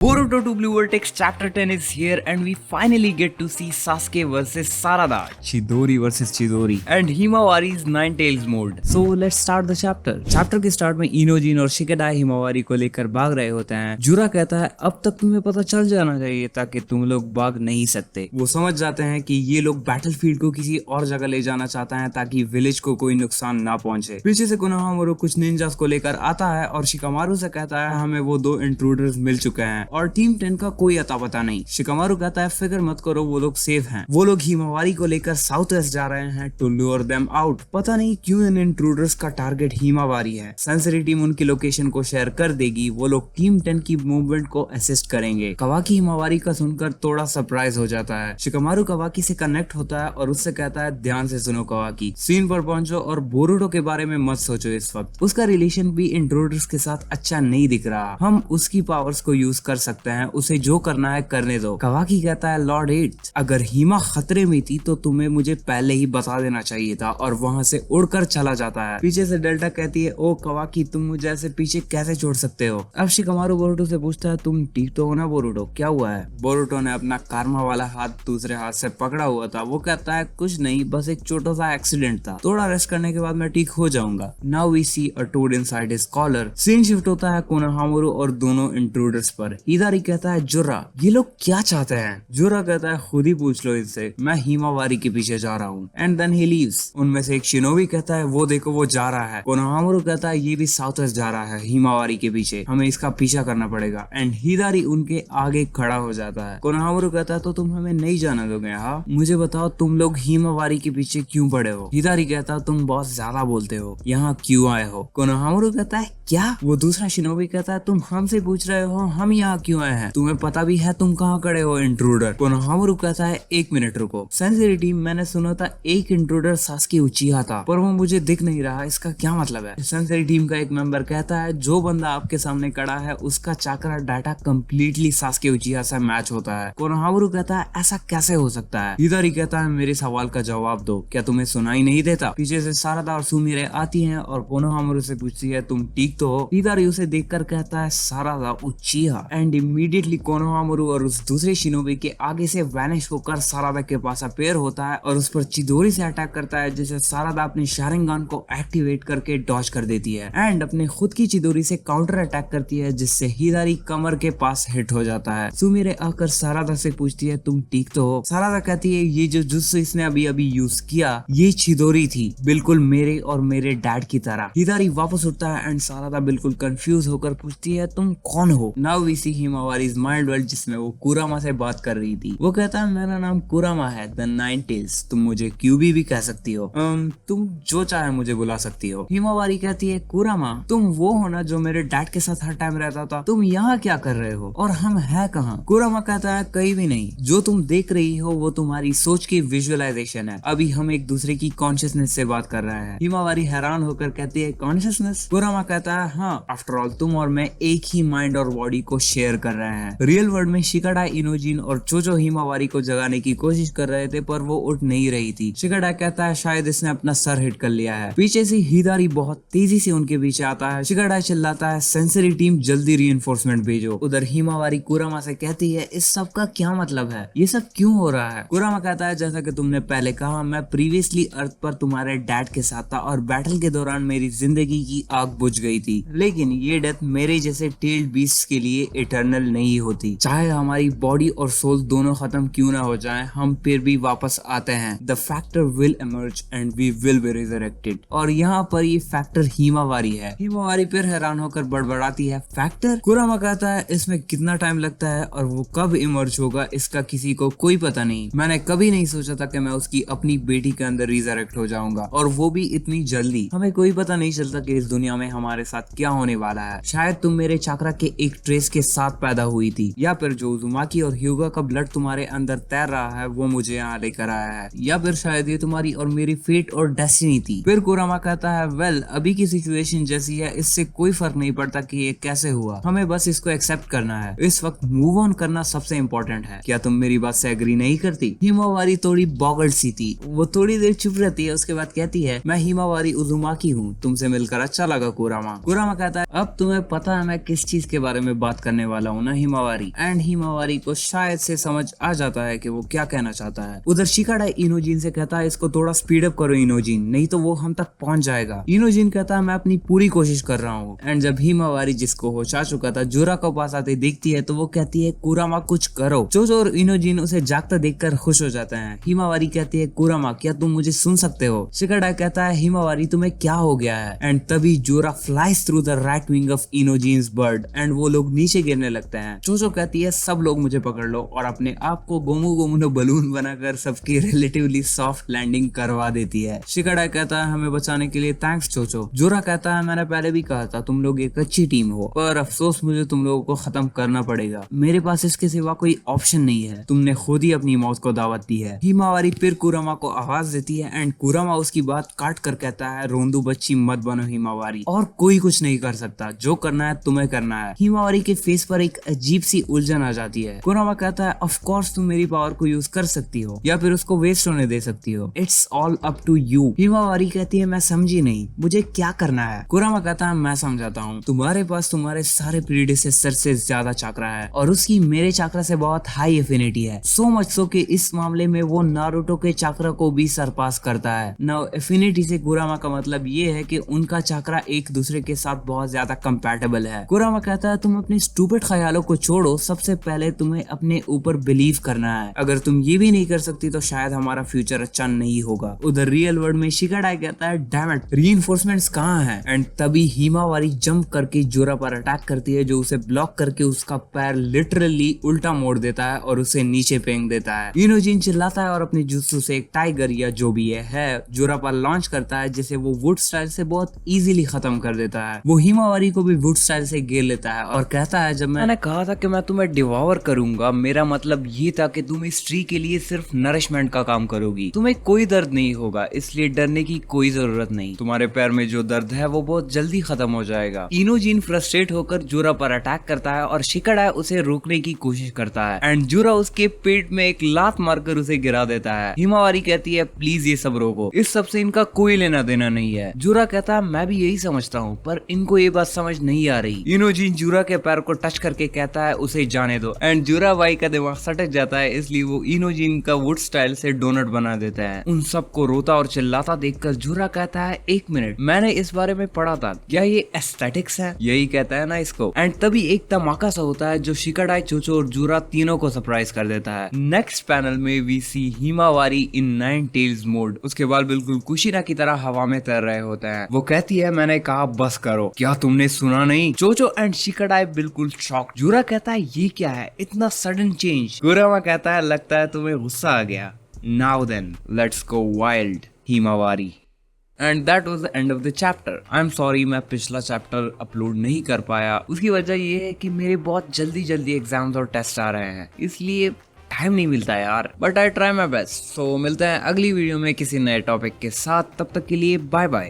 Boruto to Blue Vortex Chapter 10 is here and we finally get to see Sasuke versus Sarada, Chidori versus Chidori and Himawari's Nine Tails mode. So let's start the chapter. Chapter के start में इनोजिन और शिकेडाई Himawari को लेकर भाग रहे होते हैं। जुरा कहता है अब तक तुम्हें पता चल जाना चाहिए ताकि तुम लोग भाग नहीं सकते। वो समझ जाते हैं कि ये लोग बैटलफील्ड को किसी और जगह ले जाना चाहता है ताकि विलेज को कोई नुकसान ना पहुंचे। पीछे से कोनोहामारू कुछ निंजास को लेकर आता है और शिकामारू से कहता है हमें वो दो इंट्रूडर्स मिल चुके हैं और टीम 10 का कोई अता पता नहीं। शिकामारू कहता है फिक्र मत करो वो लोग सेफ हैं। वो लोग हिमावारी को लेकर साउथ वेस्ट जा रहे हैं टू लुअर देम आउट। पता नहीं क्यों इन इंट्रूडर्स का टारगेट हिमावारी है। सेंसरी टीम उनकी लोकेशन को शेयर कर देगी। वो लोग टीम 10 की मूवमेंट को असिस्ट करेंगे। कवाकी हिमावारी का सुनकर थोड़ा सरप्राइज हो जाता है। शिकामारू कवाकी से कनेक्ट होता है और उससे कहता है ध्यान से सुनो कवाकी, सीन पर पहुंचो और बोरुटो के बारे में मत सोचो। इस वक्त उसका रिलेशन भी इंट्रूडर्स के साथ अच्छा नहीं दिख रहा। हम उसकी पावर्स को यूज कर सकते हैं, उसे जो करना है करने दो। कवाकी कहता है लॉर्ड 8 अगर हिमा खतरे में थी तो तुम्हें मुझे पहले ही बता देना चाहिए था और वहां से उड़कर चला जाता है। पीछे से डेल्टा कहती है ओ कवाकी तुम मुझे ऐसे पीछे कैसे छोड़ सकते हो। अब शिकामारू बोरुटो से पूछता है तुम ठीक तो हो ना बोरुटो, क्या हुआ है। बोरुटो ने अपना कारमा वाला हाथ दूसरे हाथ से पकड़ा हुआ था। वो कहता है कुछ नहीं, बस एक छोटा सा एक्सीडेंट था, थोड़ा रेस्ट करने के बाद मैं ठीक हो जाऊंगा। Now we see a toad inside his collar. Scene shift होता है कोनोहामारू और दोनों इंट्रूडर्स पर। हिदारी कहता है जुर्रा ये लोग क्या चाहते हैं। जुर्रा कहता है खुद ही पूछ लो इनसे, मैं हिमावारी के पीछे जा रहा हूँ। And then he leaves. उनमें से एक शिनोबी कहता है वो देखो वो जा रहा है। कोनोहामारू कहता है ये भी साउथ वेस्ट जा रहा है हिमावारी के पीछे, हमें इसका पीछा करना पड़ेगा। एंड हिदारी उनके आगे खड़ा हो जाता है। कोनोहामारू कहता है तो तुम हमें नहीं जाने दोगे। हाँ मुझे बताओ तुम लोग हिमावारी के पीछे क्यों पड़े हो। हिदारी कहता है तुम बहुत ज्यादा बोलते हो, यहाँ क्यों आए हो। कोनोहामारू कहता है क्या। वो दूसरा शिनोबी कहता है तुम हमसे पूछ रहे हो हम यहाँ क्यों आए हैं, तुम्हें पता भी है तुम कहाँ खड़े हो इंट्रूडर। कोनोहामारू कहता है एक मिनट रुको। सेंसरी टीम मैंने सुना था एक इंट्रूडर सासुके उचिहा था पर वो मुझे दिख नहीं रहा, इसका क्या मतलब है। सेंसरी टीम का एक मेंबर कहता है जो बंदा आपके सामने खड़ा है उसका चाकरा डाटा कम्प्लीटली सासुके उचिहा से मैच होता है। कोनोहामारू कहता है ऐसा कैसे हो सकता है। हिदारी कहता है मेरे सवाल का जवाब दो, क्या तुम्हें सुनाई नहीं देता। पीछे से सारदा और सुमिरे आती है और कोनोहामारू से पूछती है तुम ठीक तो हो। हिदारी उसे देखकर कहता है सारदा उचिहा। एंड इमीडिएटली कोनोहामारू और उस दूसरे शिनोबी के आगे से वैनिश होकर सारदा के पास अपेयर होता है और उस पर चिदोरी से अटैक करता है, जिसे सारदा अपनी शारिंगान को एक्टिवेट करके डॉज कर देती है एंड अपने खुद की चिदोरी से काउंटर अटैक करती है, जिससे हिदारी कमर के पास हिट हो जाता है। सुमिरे आकर सारदा से पूछती है तुम ठीक तो हो। सारदा कहती है ये जो जुत्सु इसने अभी अभी यूज किया ये चिदोरी थी, बिल्कुल मेरे और मेरे डैड की तरह। हिदारी वापस उठता है एंड सारदा बिल्कुल कंफ्यूज होकर पूछती है तुम कौन हो। Now we see Himawari's mind world जिसमें वो कुरामा से बात कर रही थी। वो कहता है मेरा नाम कुरामा है द नाइन टेल्स, तुम मुझे क्यूबी भी कह सकती हो, तुम जो चाहे मुझे बुला सकती हो। हिमावारी कहती है कुरामा तुम वो हो ना जो मेरे डैड के साथ हर टाइम रहता था, तुम यहाँ क्या कर रहे हो और हम है कहाँ। कुरामा कहता है कहीं भी नहीं, जो तुम देख रही हो वो तुम्हारी सोच की विजुअलाइजेशन है, अभी हम एक दूसरे की कॉन्शियसनेस से बात कर रहे हैं। हिमावारी हैरान होकर कहती है कॉन्शियसनेस। कुरामा कहता है हाँ आफ्टर ऑल तुम और मैं एक ही माइंड और बॉडी को शेयर कर रहे हैं। रियल वर्ल्ड में शिकाडा इनोजिन और चोचो हिमावारी को जगाने की कोशिश कर रहे थे पर वो उठ नहीं रही थी। शिकाडा कहता है शायद इसने अपना सर हिट कर लिया है। पीछे से हिदारी बहुत तेजी से उनके पीछे आता है। शिकाडा चिल्लाता है सेंसरी टीम जल्दी रीइंफोर्समेंट भेजो। उधर हिमावारी कुरामा से कहती है इस सब का क्या मतलब है, ये सब क्यों हो रहा है। कुरामा कहता है जैसा कि तुमने पहले कहा मैं प्रीवियसली अर्थ पर तुम्हारे डैड के साथ था और बैटल के दौरान मेरी जिंदगी की आग बुझ गई थी, लेकिन ये डेथ मेरे जैसे टेल्ड बीस्ट के लिए इटर्नल नहीं होती। चाहे हमारी बॉडी और सोल दोनों खत्म क्यों ना हो जाएं, हम फिर भी वापस आते हैं। The factor will emerge and we will be resurrected. और यहाँ पर ये फैक्टर हिमावारी है। हिमावारी फिर हैरान होकर बड़बड़ाती है फैक्टर। कुरामा कहता है इसमें कितना टाइम लगता है और वो कब इमर्ज होगा इसका किसी को कोई पता नहीं। मैंने कभी नहीं सोचा था कि मैं उसकी अपनी बेटी के अंदर रिजरेक्ट हो जाऊंगा और वो भी इतनी जल्दी। हमें कोई पता नहीं चलता कि इस दुनिया में हमारे साथ क्या होने वाला है। शायद तुम मेरे चाकरा के एक ट्रेस के साथ पैदा हुई थी, या फिर जो उजुमाकी और ह्यूगा का ब्लड तुम्हारे अंदर तैर रहा है वो मुझे यहाँ लेकर आया है, या फिर शायद ये तुम्हारी और मेरी फेट और डेस्टिनी थी। फिर कुरामा कहता है वेल अभी की सिचुएशन जैसी है इससे कोई फर्क नहीं पड़ता कि ये कैसे हुआ, हमें बस इसको एक्सेप्ट करना है। इस वक्त मूव ऑन करना सबसे इम्पोर्टेंट है। क्या तुम मेरी बात से एग्री नहीं करती। हिमावारी थोड़ी बॉगल्ड सी थी, वो थोड़ी देर चुप रहती है, उसके बाद कहती है मैं हिमावारी उजुमाकी हूँ, तुमसे मिलकर अच्छा लगा कुरामा। कुरामा कहता है अब तुम्हें पता है मैं किस चीज के बारे में बात करने वाला हूँ ना हिमावारी। एंड हिमावारी को शायद से समझ आ जाता है कि वो क्या कहना चाहता है। उधर शिकाडा इनोजिन से कहता है इसको थोड़ा स्पीड अप करो इनोजिन, नहीं तो वो हम तक पहुंच जाएगा। इनोजिन कहता है मैं अपनी पूरी कोशिश कर रहा हूँ। एंड जब हिमावारी जिसको होश आ चुका था जोरा को पास आते देखती है तो वो कहती है कुरामा कुछ करो। जोजो और इनोजिन उसे जागता देखकर खुश हो जाते हैं। हिमावारी कहती है कुरामा क्या तुम मुझे सुन सकते हो? शिकाडा कहता है हिमावारी तुम्हें क्या हो गया है? एंड तभी Zora flies through the right wing of Inojin's bird and वो लोग नीचे गिरने लगते हैं। जोजो कहती है सब लोग मुझे पकड़ लो और अपने आप को गोमू गोमू बलून बनाकर सबकी रिलेटिवली सॉफ्ट लैंडिंग करवा देती है। शिकाडा कहता है हमें बचाने के लिए थैंक्स चोचो। जोरा कहता है मैंने पहले भी कहा था तुम लोग एक अच्छी टीम हो, पर अफसोस मुझे तुम लोगों को खत्म करना पड़ेगा। मेरे पास इसके सिवा कोई ऑप्शन नहीं है, तुमने खुद ही अपनी मौत को दावत दी है। हिमावारी फिर कुरामा को आवाज देती है एंड कुरामा उसकी बात काट कर कहता है रोंदू बच्ची मत बनो हिमावारी, और कोई कुछ नहीं कर सकता, जो करना है तुम्हें करना है। हिमावारी के फेस पर एक अजीब सी उलझन आ जाती है। कुरामा कहता है ऑफ कोर्स तुम मेरी पावर को यूज कर सकती हो या फिर उसको वेस्ट होने दे सकती हो, it's all up to you. Himawari कहती है मैं समझी नहीं, मुझे क्या करना है? कुरामा कहता है मैं समझाता हूँ, तुम्हारे पास तुम्हारे सारे प्रीडिसेसर से ज्यादा चाकरा है और उसकी मेरे चाकरा से बहुत हाई एफिनिटी है, सो मच सो कि इस मामले में वो नारुतो के चाकरा को भी सरपास करता है। नाउ एफिनिटी से कुरामा का मतलब ये है कि उनका चाकरा एक दूसरे के साथ बहुत ज्यादा कंपैटिबल है। कुरामा कहता है तुम अपने स्टूपिड ख्यालों को छोड़ो, सबसे पहले तुम्हें अपने ऊपर बिलीव करना है। अगर तुम ये भी नहीं कर सकती तो शायद हमारा फ्यूचर अच्छा नहीं होगा। उधर रियल वर्ल्ड में शिकाडा कहता है डैम इट रीइंफोर्समेंट्स कहाँ हैं? एंड तभी हिमावारी जंप करके जोरा पर अटैक करती है जो उसे ब्लॉक करके उसका पैर लिटरली उल्टा मोड़ देता है और उसे नीचे फेंक देता है। इनोजिन चिल्लाता है और अपने जुत्सु से एक टाइगर या जो भी है जोरा पर लॉन्च करता है जिसे वो वुड स्टाइल से बहुत इजीली खत्म कर देता है। वो हिमावारी को भी वुड स्टाइल से घेर लेता है और कहता है जब मैंने कहा था कि मैं तुम्हें डिवॉर करूंगा, मेरा मतलब ये था कि तुम इस ट्री के लिए सिर्फ नरिशमेंट का काम करोगी, तुम्हें कोई दर्द नहीं होगा, इसलिए डरने की कोई जरूरत नहीं, तुम्हारे पैर में जो दर्द है वो बहुत जल्दी खत्म हो जाएगा। इनोजिन फ्रस्ट्रेट होकर जोरा पर अटैक करता है और शिकाडा उसे रोकने की कोशिश करता है एंड जोरा उसके पेट में एक लात मारकर उसे गिरा देता है। हिमावारी कहती है प्लीज ये सब रोको, इस सब से इनका कोई लेना देना नहीं है। जोरा कहता है मैं भी यही समझता हूँ, पर इनको ये बात समझ नहीं आ रही। इनोजिन जोरा के पैर को टच करके कहता है उसे जाने दो एंड जोरा भाई का दिमाग सटक जाता है, इसलिए वो इनोजिन का वुड स्टाइल से डोनट बना देता है। उन सबको रोता और चिल्लाता देखकर जोरा कहता है एक मिनट, मैंने इस बारे में पढ़ा था, क्या ये एस्थेटिक्स है? यही कहता है ना इसको। एंड तभी एक धमाका सा होता है जो शिकाडाई, चोचो और जोरा तीनों को सरप्राइज कर देता है। नेक्स्ट पैनल में we see Himawari in nine tails mode. उसके बाल बिल्कुल कुशिरा की तरह हवा में तैर रहे होते हैं। वो कहती है मैंने कहा बस करो, क्या तुमने सुना नहीं? चोचो एंड शिकाडाई बिल्कुल शॉक। जोरा कहता है ये क्या है, इतना सडन चेंज? कुरामा कहता है लगता है तुम्हें गुस्सा आ गया। Now then let's go wild Himawari. And that was the end of the chapter. I am sorry मैं पिछला चैप्टर अपलोड नहीं कर पाया, उसकी वजह ये है कि मेरे बहुत जल्दी जल्दी एग्जाम्स और टेस्ट आ रहे हैं, इसलिए टाइम नहीं मिलता यार, but I try my best. So मिलते हैं अगली वीडियो में किसी नए टॉपिक के साथ, तब तक के लिए बाय बाय।